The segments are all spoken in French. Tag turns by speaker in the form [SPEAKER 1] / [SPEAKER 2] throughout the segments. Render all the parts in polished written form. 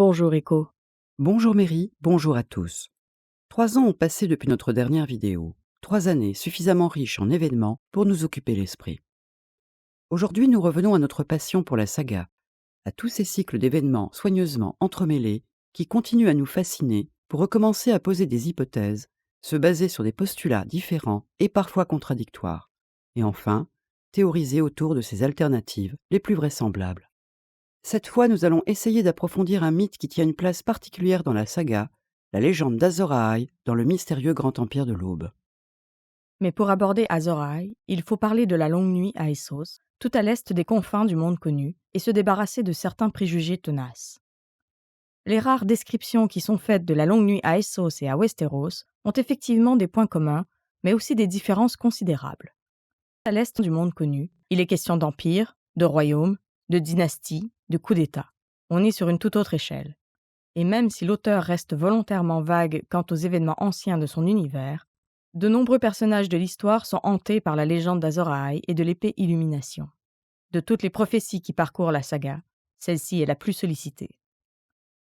[SPEAKER 1] Bonjour Echo.
[SPEAKER 2] Bonjour Mary, bonjour à tous. 3 ans ont passé depuis notre dernière vidéo. 3 années suffisamment riches en événements pour nous occuper l'esprit. Aujourd'hui, nous revenons à notre passion pour la saga, à tous ces cycles d'événements soigneusement entremêlés qui continuent à nous fasciner pour recommencer à poser des hypothèses, se baser sur des postulats différents et parfois contradictoires, et enfin, théoriser autour de ces alternatives les plus vraisemblables. Cette fois, nous allons essayer d'approfondir un mythe qui tient une place particulière dans la saga, la légende d'Azor Ahai dans le mystérieux Grand Empire de l'Aube.
[SPEAKER 1] Mais pour aborder Azor Ahai, il faut parler de la longue nuit à Essos, tout à l'est des confins du monde connu, et se débarrasser de certains préjugés tenaces. Les rares descriptions qui sont faites de la longue nuit à Essos et à Westeros ont effectivement des points communs, mais aussi des différences considérables. À l'est du monde connu, il est question d'empire, de royaume, de dynastie, de coup d'État. On est sur une toute autre échelle. Et même si l'auteur reste volontairement vague quant aux événements anciens de son univers, de nombreux personnages de l'histoire sont hantés par la légende d'Azor Ahai et de l'épée Illumination. De toutes les prophéties qui parcourent la saga, celle-ci est la plus sollicitée.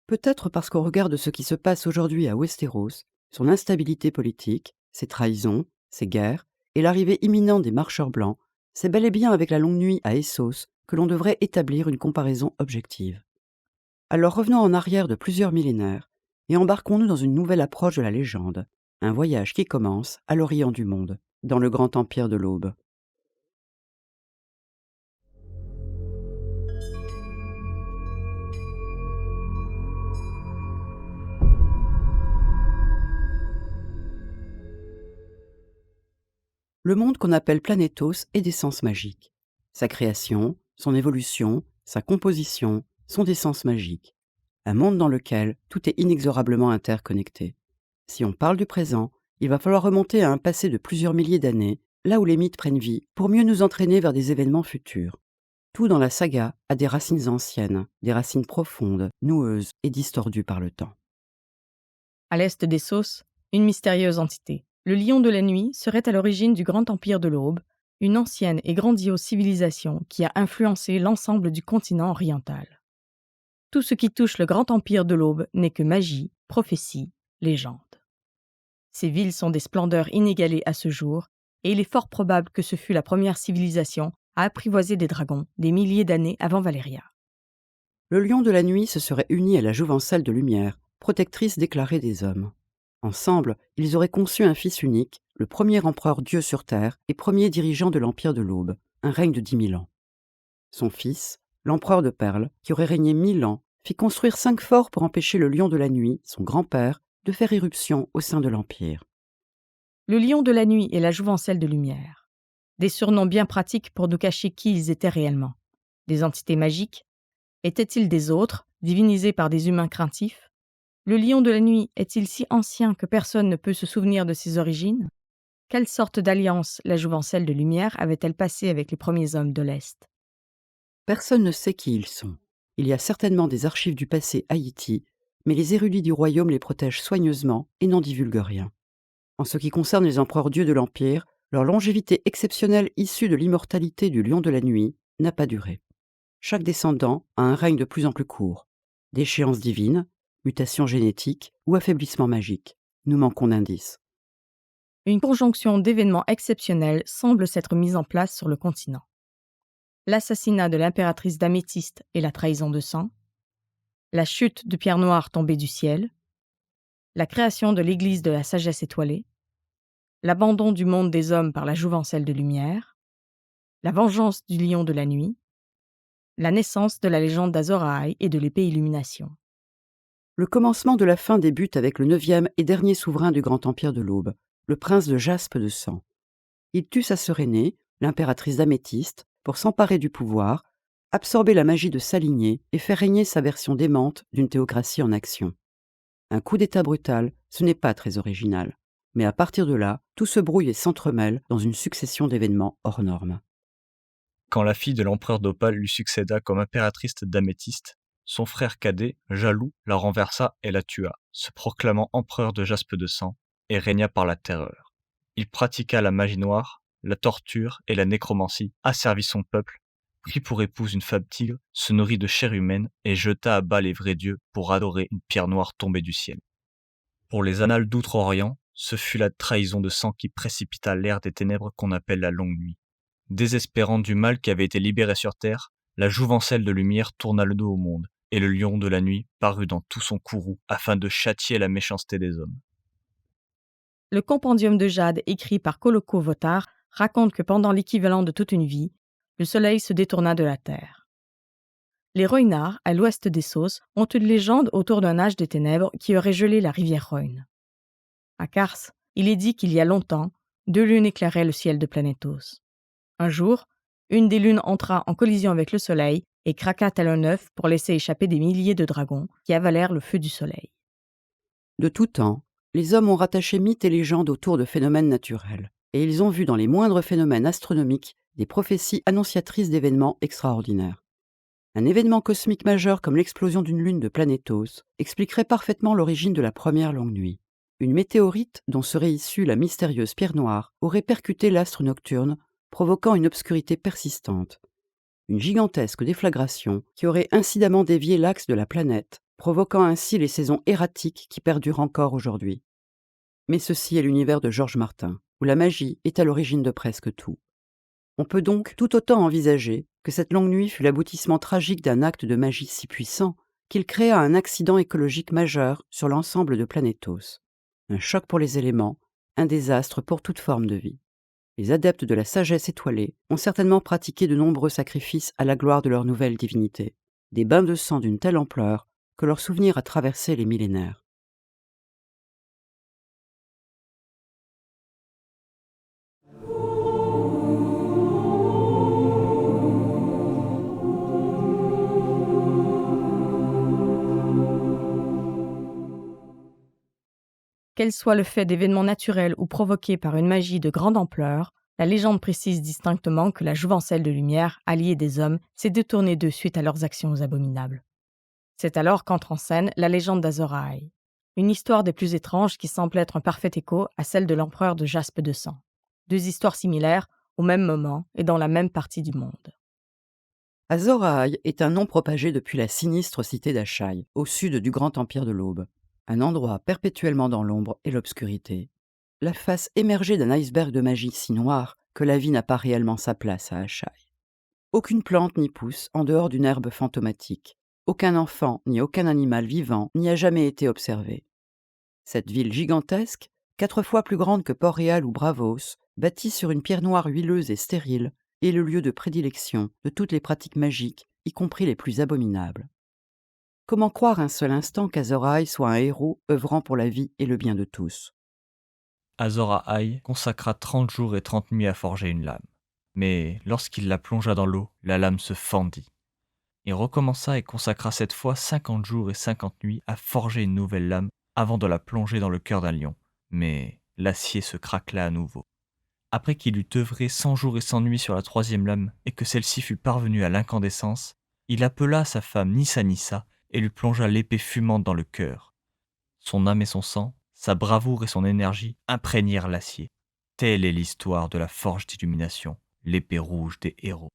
[SPEAKER 2] Peut-être parce qu'au regard de ce qui se passe aujourd'hui à Westeros, son instabilité politique, ses trahisons, ses guerres et l'arrivée imminente des marcheurs blancs, c'est bel et bien avec la longue nuit à Essos que l'on devrait établir une comparaison objective. Alors revenons en arrière de plusieurs millénaires et embarquons-nous dans une nouvelle approche de la légende, un voyage qui commence à l'orient du monde, dans le grand empire de l'Aube. Le monde qu'on appelle Planétos est d'essence magique. Sa création, son évolution, sa composition sont d'essence magique. Un monde dans lequel tout est inexorablement interconnecté. Si on parle du présent, il va falloir remonter à un passé de plusieurs milliers d'années, là où les mythes prennent vie, pour mieux nous entraîner vers des événements futurs. Tout dans la saga a des racines anciennes, des racines profondes, noueuses et distordues par le temps.
[SPEAKER 1] À l'est d'Essos, une mystérieuse entité, le Lion de la Nuit, serait à l'origine du Grand Empire de l'Aube, une ancienne et grandiose civilisation qui a influencé l'ensemble du continent oriental. Tout ce qui touche le Grand Empire de l'Aube n'est que magie, prophétie, légende. Ces villes sont des splendeurs inégalées à ce jour, et il est fort probable que ce fut la première civilisation à apprivoiser des dragons des milliers d'années avant Valyria.
[SPEAKER 2] Le lion de la nuit se serait uni à la jouvencelle de lumière, protectrice déclarée des hommes. Ensemble, ils auraient conçu un fils unique, le premier empereur Dieu sur terre et premier dirigeant de l'Empire de l'Aube, un règne de 10 000 ans. Son fils, l'empereur de Perle, qui aurait régné 1000 ans, fit construire 5 forts pour empêcher le lion de la nuit, son grand-père, de faire irruption au sein de l'Empire.
[SPEAKER 1] Le Lion de la Nuit et la Jouvencelle de Lumière. Des surnoms bien pratiques pour nous cacher qui ils étaient réellement. Des entités magiques? Étaient-ils des autres, divinisés par des humains craintifs? Le Lion de la Nuit est-il si ancien que personne ne peut se souvenir de ses origines? Quelle sorte d'alliance la Jouvencelle de Lumière avait-elle passée avec les premiers hommes de l'Est?
[SPEAKER 2] Personne ne sait qui ils sont. Il y a certainement des archives du passé Haïti, mais les érudits du royaume les protègent soigneusement et n'en divulguent rien. En ce qui concerne les empereurs dieux de l'Empire, leur longévité exceptionnelle issue de l'immortalité du lion de la nuit n'a pas duré. Chaque descendant a un règne de plus en plus court. Déchéance divine, mutation génétique ou affaiblissement magique. Nous manquons d'indices.
[SPEAKER 1] Une conjonction d'événements exceptionnels semble s'être mise en place sur le continent. L'assassinat de l'impératrice d'Améthyste et la trahison de sang, la chute de pierre noire tombée du ciel, la création de l'église de la sagesse étoilée, l'abandon du monde des hommes par la jouvencelle de lumière, la vengeance du lion de la nuit, la naissance de la légende d'Azor Ahai et de l'épée Illumination.
[SPEAKER 2] Le commencement de la fin débute avec le 9e et dernier souverain du Grand Empire de l'Aube, le prince de jaspe de sang. Il tue sa sœur aînée, l'impératrice d'Améthyste, pour s'emparer du pouvoir, absorber la magie de sa lignée et faire régner sa version démente d'une théocratie en action. Un coup d'état brutal, ce n'est pas très original. Mais à partir de là, tout se brouille et s'entremêle dans une succession d'événements hors normes.
[SPEAKER 3] Quand la fille de l'empereur d'Opale lui succéda comme impératrice d'Améthyste, son frère cadet, jaloux, la renversa et la tua, se proclamant empereur de jaspe de sang, et régna par la terreur. Il pratiqua la magie noire, la torture et la nécromancie, asservit son peuple, prit pour épouse une femme tigre, se nourrit de chair humaine et jeta à bas les vrais dieux pour adorer une pierre noire tombée du ciel. Pour les annales d'Outre-Orient, ce fut la trahison de sang qui précipita l'ère des ténèbres qu'on appelle la longue nuit. Désespérant du mal qui avait été libéré sur terre, la jouvencelle de lumière tourna le dos au monde, et le lion de la nuit parut dans tout son courroux afin de châtier la méchanceté des hommes.
[SPEAKER 1] Le compendium de Jade écrit par Koloko Votar raconte que pendant l'équivalent de toute une vie, le soleil se détourna de la terre. Les Rhoynards, à l'ouest d'Essos, ont une légende autour d'un âge des ténèbres qui aurait gelé la rivière Rhoyne. À Kars, il est dit qu'il y a longtemps, 2 lunes éclairaient le ciel de Planétos. Un jour, une des lunes entra en collision avec le soleil et craqua tel un œuf pour laisser échapper des milliers de dragons qui avalèrent le feu du soleil.
[SPEAKER 2] De tout temps, les hommes ont rattaché mythes et légendes autour de phénomènes naturels, et ils ont vu dans les moindres phénomènes astronomiques des prophéties annonciatrices d'événements extraordinaires. Un événement cosmique majeur comme l'explosion d'une lune de Planétos expliquerait parfaitement l'origine de la première longue nuit. Une météorite dont serait issue la mystérieuse pierre noire aurait percuté l'astre nocturne, provoquant une obscurité persistante. Une gigantesque déflagration qui aurait incidemment dévié l'axe de la planète, provoquant ainsi les saisons erratiques qui perdurent encore aujourd'hui. Mais ceci est l'univers de Georges Martin, où la magie est à l'origine de presque tout. On peut donc tout autant envisager que cette longue nuit fut l'aboutissement tragique d'un acte de magie si puissant qu'il créa un accident écologique majeur sur l'ensemble de Planétos. Un choc pour les éléments, un désastre pour toute forme de vie. Les adeptes de la sagesse étoilée ont certainement pratiqué de nombreux sacrifices à la gloire de leur nouvelle divinité, des bains de sang d'une telle ampleur que leur souvenir a traversé les millénaires.
[SPEAKER 1] Qu'elle soit le fait d'événements naturels ou provoqués par une magie de grande ampleur, la légende précise distinctement que la jouvencelle de lumière, alliée des hommes, s'est détournée d'eux suite à leurs actions abominables. C'est alors qu'entre en scène la légende d'Azor Ahai, une histoire des plus étranges qui semble être un parfait écho à celle de l'empereur de Jaspe de Sang. 2 histoires similaires, au même moment et dans la même partie du monde.
[SPEAKER 2] Azor Ahai est un nom propagé depuis la sinistre cité d'Achai, au sud du grand empire de l'Aube, un endroit perpétuellement dans l'ombre et l'obscurité, la face émergée d'un iceberg de magie si noire que la vie n'a pas réellement sa place à Achai. Aucune plante n'y pousse en dehors d'une herbe fantomatique, aucun enfant ni aucun animal vivant n'y a jamais été observé. Cette ville gigantesque, 4 fois plus grande que Port-Réal ou Bravos, bâtie sur une pierre noire huileuse et stérile, est le lieu de prédilection de toutes les pratiques magiques, y compris les plus abominables. Comment croire un seul instant qu'Azor Ahai soit un héros œuvrant pour la vie et le bien de tous?
[SPEAKER 3] Azor Ahai consacra 30 jours et 30 nuits à forger une lame. Mais lorsqu'il la plongea dans l'eau, la lame se fendit. Il recommença et consacra cette fois 50 jours et 50 nuits à forger une nouvelle lame avant de la plonger dans le cœur d'un lion. Mais l'acier se craquela à nouveau. Après qu'il eut œuvré 100 jours et 100 nuits sur la 3e lame et que celle-ci fut parvenue à l'incandescence, il appela sa femme Nissa Nissa et lui plongea l'épée fumante dans le cœur. Son âme et son sang, sa bravoure et son énergie imprégnèrent l'acier. Telle est l'histoire de la forge d'illumination, l'épée rouge des héros.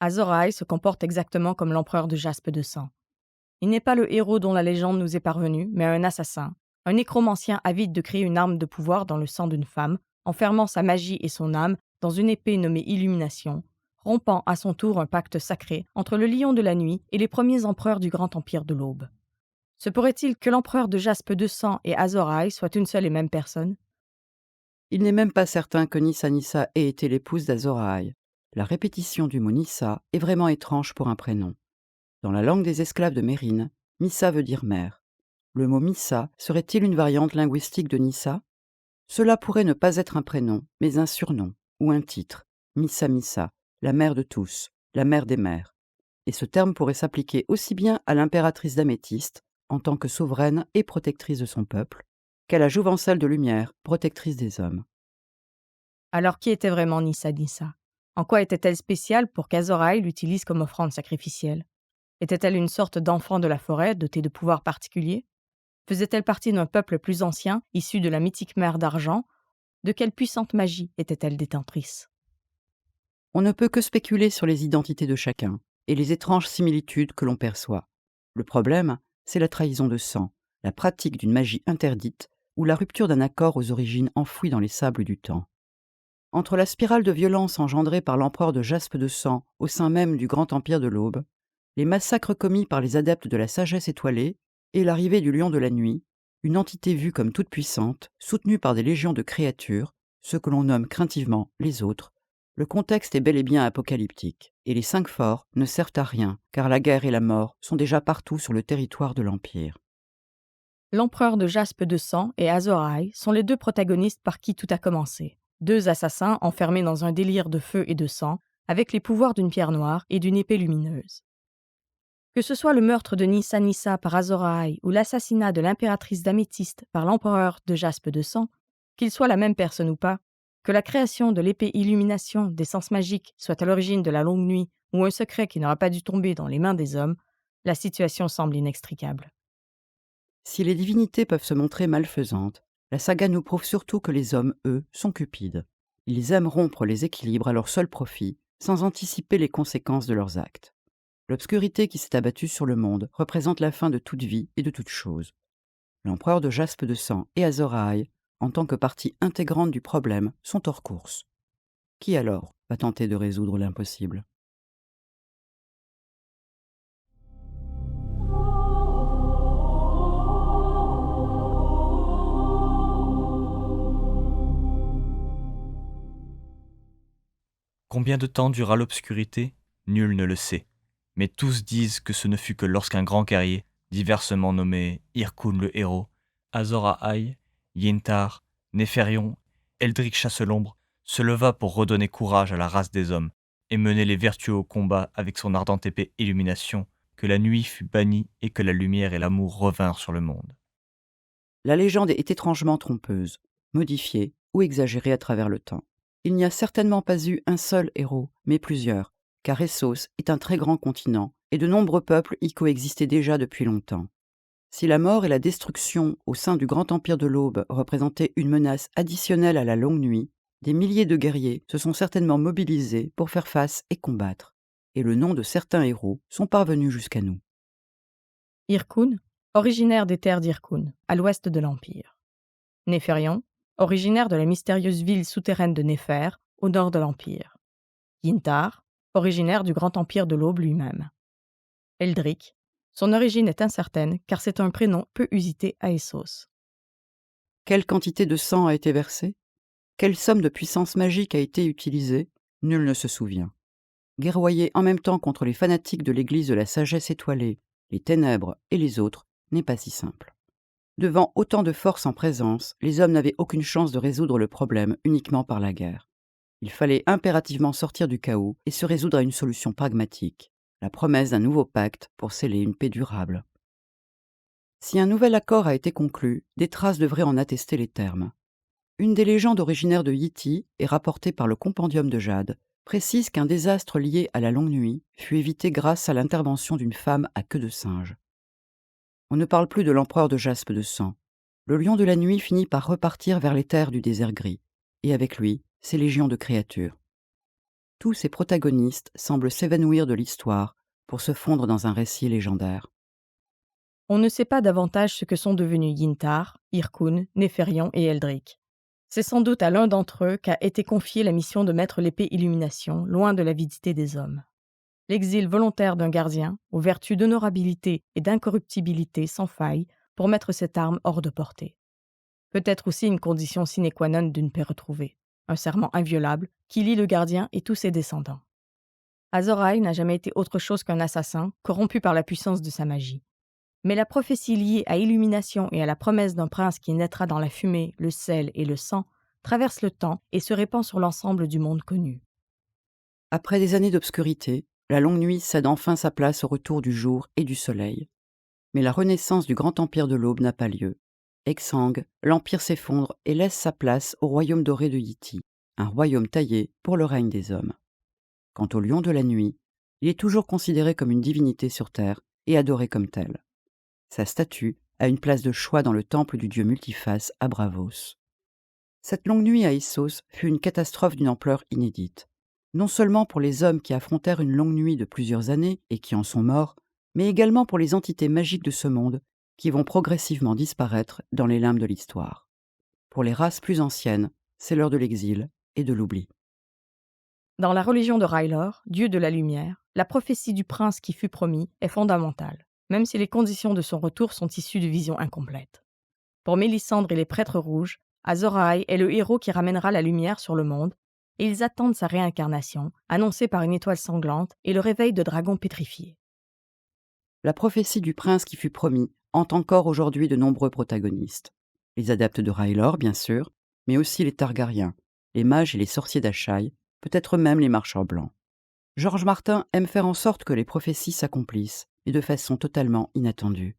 [SPEAKER 1] Azor Ahai se comporte exactement comme l'empereur de Jaspe de Sang. Il n'est pas le héros dont la légende nous est parvenue, mais un assassin, un nécromancien avide de créer une arme de pouvoir dans le sang d'une femme, enfermant sa magie et son âme dans une épée nommée Illumination, rompant à son tour un pacte sacré entre le lion de la nuit et les premiers empereurs du grand empire de l'Aube. Se pourrait-il que l'empereur de Jaspe de Sang et Azor Ahai soient une seule et même personne?
[SPEAKER 2] Il n'est même pas certain que Nissa Nissa ait été l'épouse d'Azor Ahai. La répétition du mot Nissa est vraiment étrange pour un prénom. Dans la langue des esclaves de Mérine, Missa veut dire mère. Le mot Missa serait-il une variante linguistique de Nissa? Cela pourrait ne pas être un prénom, mais un surnom ou un titre. Missa Missa, la mère de tous, la mère des mères. Et ce terme pourrait s'appliquer aussi bien à l'impératrice d'Améthyste, en tant que souveraine et protectrice de son peuple, qu'à la jouvencelle de lumière, protectrice des hommes.
[SPEAKER 1] Alors qui était vraiment Nissa Nissa? En quoi était-elle spéciale pour qu'Azor Ahai l'utilise comme offrande sacrificielle? Était-elle une sorte d'enfant de la forêt dotée de pouvoirs particuliers? Faisait-elle partie d'un peuple plus ancien, issu de la mythique mer d'argent? De quelle puissante magie était-elle détentrice?
[SPEAKER 2] On ne peut que spéculer sur les identités de chacun et les étranges similitudes que l'on perçoit. Le problème, c'est la trahison de sang, la pratique d'une magie interdite ou la rupture d'un accord aux origines enfouies dans les sables du temps. Entre la spirale de violence engendrée par l'empereur de Jaspe de Sang au sein même du grand empire de l'Aube, les massacres commis par les adeptes de la sagesse étoilée et l'arrivée du lion de la nuit, une entité vue comme toute puissante, soutenue par des légions de créatures, ceux que l'on nomme craintivement les autres, le contexte est bel et bien apocalyptique, et les 5 forts ne servent à rien, car la guerre et la mort sont déjà partout sur le territoire de l'Empire.
[SPEAKER 1] L'empereur de Jaspe de Sang et Azor Ahai sont les deux protagonistes par qui tout a commencé. Deux assassins enfermés dans un délire de feu et de sang, avec les pouvoirs d'une pierre noire et d'une épée lumineuse. Que ce soit le meurtre de Nissa Nissa par Azor Ahai ou l'assassinat de l'impératrice d'Améthyste par l'empereur de Jaspe de Sang, qu'ils soient la même personne ou pas, que la création de l'épée Illumination des sens magiques soit à l'origine de la longue nuit ou un secret qui n'aura pas dû tomber dans les mains des hommes, la situation semble inextricable.
[SPEAKER 2] Si les divinités peuvent se montrer malfaisantes, la saga nous prouve surtout que les hommes, eux, sont cupides. Ils aiment rompre les équilibres à leur seul profit, sans anticiper les conséquences de leurs actes. L'obscurité qui s'est abattue sur le monde représente la fin de toute vie et de toute chose. L'empereur de Jaspe de Sang et Azor Ahai, en tant que partie intégrante du problème, sont hors course. Qui alors va tenter de résoudre l'impossible ?
[SPEAKER 3] Combien de temps dura l'obscurité ? Nul ne le sait. Mais tous disent que ce ne fut que lorsqu'un grand guerrier, diversement nommé Hyrkoun le héros, Azor Ahai, Yintar, Néphérion, Eldric Chasse-l'Ombre, se leva pour redonner courage à la race des hommes et mener les vertueux au combat avec son ardente épée Illumination, que la nuit fut bannie et que la lumière et l'amour revinrent sur le monde.
[SPEAKER 2] La légende est étrangement trompeuse, modifiée ou exagérée à travers le temps. Il n'y a certainement pas eu un seul héros, mais plusieurs, car Essos est un très grand continent et de nombreux peuples y coexistaient déjà depuis longtemps. Si la mort et la destruction au sein du grand empire de l'Aube représentaient une menace additionnelle à la longue nuit, des milliers de guerriers se sont certainement mobilisés pour faire face et combattre, et le nom de certains héros sont parvenus jusqu'à nous.
[SPEAKER 1] Hyrkoun, originaire des terres d'Hyrkoun, à l'ouest de l'Empire. Néphérion, originaire de la mystérieuse ville souterraine de Néfer, au nord de l'Empire. Yintar, originaire du grand empire de l'Aube lui-même. Eldric, son origine est incertaine car c'est un prénom peu usité à Essos.
[SPEAKER 2] Quelle quantité de sang a été versée ? Quelle somme de puissance magique a été utilisée ? Nul ne se souvient. Guerroyer en même temps contre les fanatiques de l'église de la sagesse étoilée, les ténèbres et les autres n'est pas si simple. Devant autant de force en présence, les hommes n'avaient aucune chance de résoudre le problème uniquement par la guerre. Il fallait impérativement sortir du chaos et se résoudre à une solution pragmatique, la promesse d'un nouveau pacte pour sceller une paix durable. Si un nouvel accord a été conclu, des traces devraient en attester les termes. Une des légendes originaires de Yiti et rapportée par le Compendium de Jade précise qu'un désastre lié à la longue nuit fut évité grâce à l'intervention d'une femme à queue de singe. On ne parle plus de l'empereur de Jaspe de Sang. Le lion de la nuit finit par repartir vers les terres du désert gris, et avec lui, ses légions de créatures. Tous ces protagonistes semblent s'évanouir de l'histoire pour se fondre dans un récit légendaire.
[SPEAKER 1] On ne sait pas davantage ce que sont devenus Yintar, Hyrkoun, Néphérion et Eldric. C'est sans doute à l'un d'entre eux qu'a été confiée la mission de mettre l'épée Illumination loin de l'avidité des hommes. L'exil volontaire d'un gardien, aux vertus d'honorabilité et d'incorruptibilité sans faille, pour mettre cette arme hors de portée. Peut-être aussi une condition sine qua non d'une paix retrouvée, un serment inviolable qui lie le gardien et tous ses descendants. Azor Ahai n'a jamais été autre chose qu'un assassin, corrompu par la puissance de sa magie. Mais la prophétie liée à Illumination et à la promesse d'un prince qui naîtra dans la fumée, le sel et le sang traverse le temps et se répand sur l'ensemble du monde connu.
[SPEAKER 2] Après des années d'obscurité, la longue nuit cède enfin sa place au retour du jour et du soleil. Mais la renaissance du grand empire de l'Aube n'a pas lieu. Exsangue, l'empire s'effondre et laisse sa place au royaume doré de Yiti, un royaume taillé pour le règne des hommes. Quant au lion de la nuit, il est toujours considéré comme une divinité sur terre et adoré comme tel. Sa statue a une place de choix dans le temple du dieu multiface à Bravos. Cette longue nuit à Essos fut une catastrophe d'une ampleur inédite. non seulement pour les hommes qui affrontèrent une longue nuit de plusieurs années et qui en sont morts, mais également pour les entités magiques de ce monde qui vont progressivement disparaître dans les limbes de l'histoire. Pour les races plus anciennes, c'est l'heure de l'exil et de l'oubli.
[SPEAKER 1] Dans la religion de R'hllor, dieu de la lumière, la prophétie du prince qui fut promis est fondamentale, même si les conditions de son retour sont issues de visions incomplètes. Pour Mélisandre et les prêtres rouges, Azor Ahai est le héros qui ramènera la lumière sur le monde, et ils attendent sa réincarnation, annoncée par une étoile sanglante et le réveil de dragons pétrifiés.
[SPEAKER 2] La prophétie du prince qui fut promis hante encore aujourd'hui de nombreux protagonistes. Les adeptes de R'hllor, bien sûr, mais aussi les Targaryens, les mages et les sorciers d'Asshai, peut-être même les marchands blancs. George Martin aime faire en sorte que les prophéties s'accomplissent, et de façon totalement inattendue.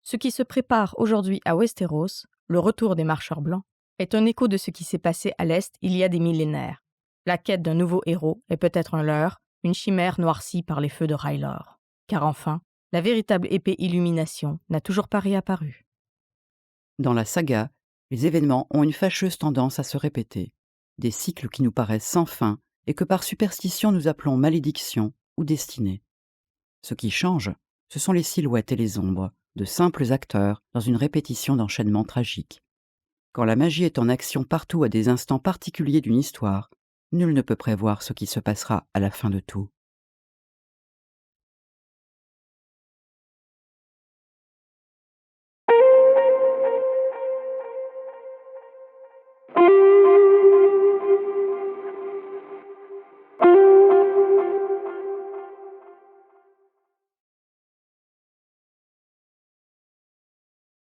[SPEAKER 1] Ce qui se prépare aujourd'hui à Westeros, le retour des marcheurs blancs, est un écho de ce qui s'est passé à l'Est il y a des millénaires. La quête d'un nouveau héros est peut-être un leurre, une chimère noircie par les feux de R'hllor. Car enfin, la véritable épée Illumination n'a toujours pas réapparu.
[SPEAKER 2] Dans la saga, les événements ont une fâcheuse tendance à se répéter, des cycles qui nous paraissent sans fin et que par superstition nous appelons malédiction ou destinée. Ce qui change, ce sont les silhouettes et les ombres, de simples acteurs dans une répétition d'enchaînements tragiques. Quand la magie est en action partout à des instants particuliers d'une histoire, nul ne peut prévoir ce qui se passera à la fin de tout.